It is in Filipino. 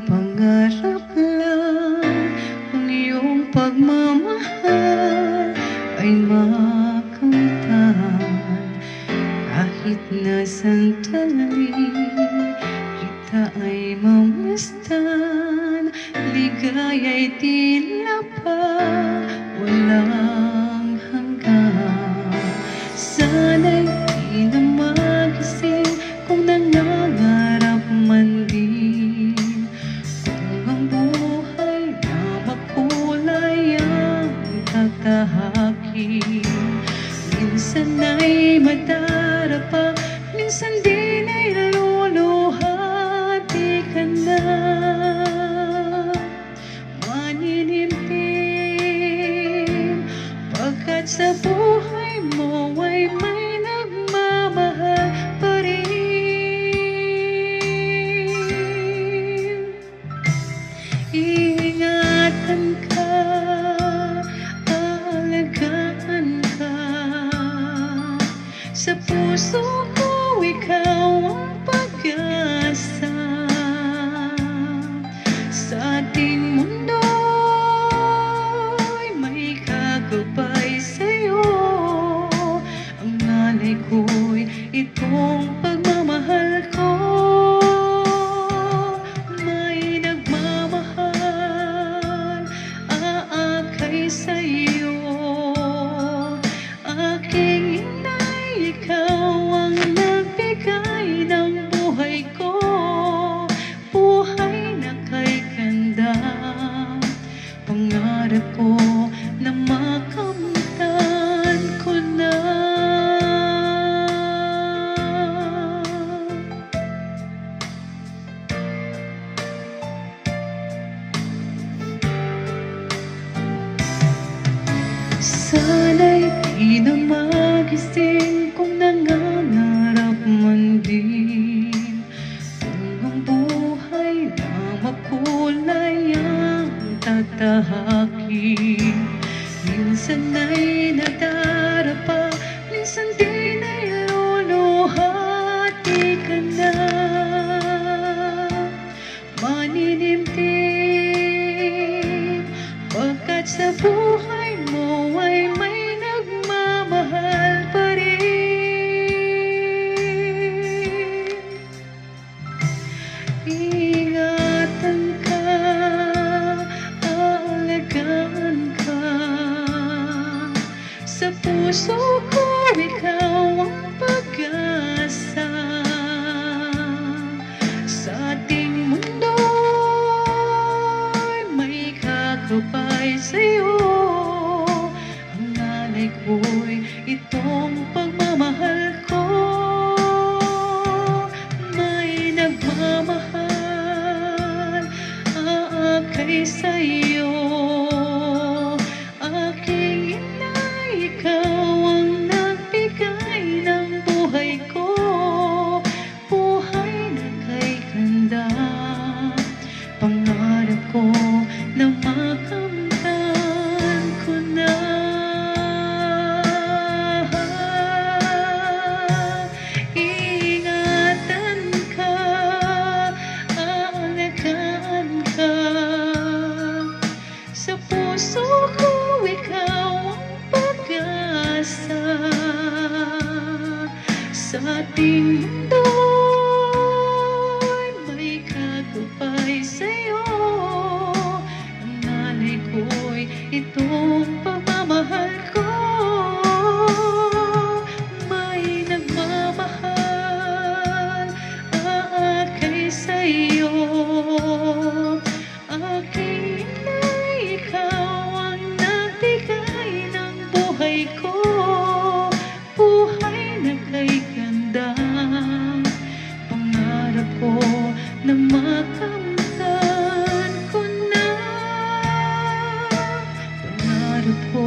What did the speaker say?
pangarap lang ang iyong pagmamahal ay makamtan. Kahit na sandali kita ay mamasdan, ligaya'y tila pa walang hanggan. Sana'y di na magising kung nangangarap man din, kung ang buhay na makulay ang tatahakin. Minsan ay madarapa, minsan din ay luluha. Di ka na maninindim, pagkat sa buhay mo ay may nagmamahal pa rin. Iingatan ka, aalagaan ka. Sa puso ko ikaw ang pag-asa. Sa ating mundo'y may kagabay sa'yo. Ang alay ko'y itong pagmamahal ko. May nagmamahal, aakay sa'yo. Aking inay, ikaw ang nagbigay ng buhay ko. Buhay na kay ganda, pangarap ko na makamtan ko na. Sana'y di na magising kung nangangarap man din, kung ang buhay na makulay ang tatahakin. Minsan ay nadarapa, minsan din ay luluha. Di ka na maninindim, pagkat sa buhay mo ay may nagmamahal pa rin. Ingatan ka, aalagaan ka. Sa puso ko ikaw ang pag-asa. Sa ating mundo'y may kagabay sa'yo. Ang alay ko'y itong pagmamahal ko. May nagmamahal, aakay sa'yo. Aking inay, ikaw ang nagbigay ng buhay ko. Buhay na kay ganda, pangarap ko na makamtan ko na. Ingatan ka, aalagaan ka. Sa puso ko ikaw ang pag-asa. Sa ating mundo'y may kagabay sa'yo. Ang alay ko'y itong pagmamahal ko. May nagmamahal, aakay sa'yo. Aking inay, ikaw ang nagbigay ng buhay ko. Buhay na kay ganda, pangarap ko na makamtan ko na. Pangarap ko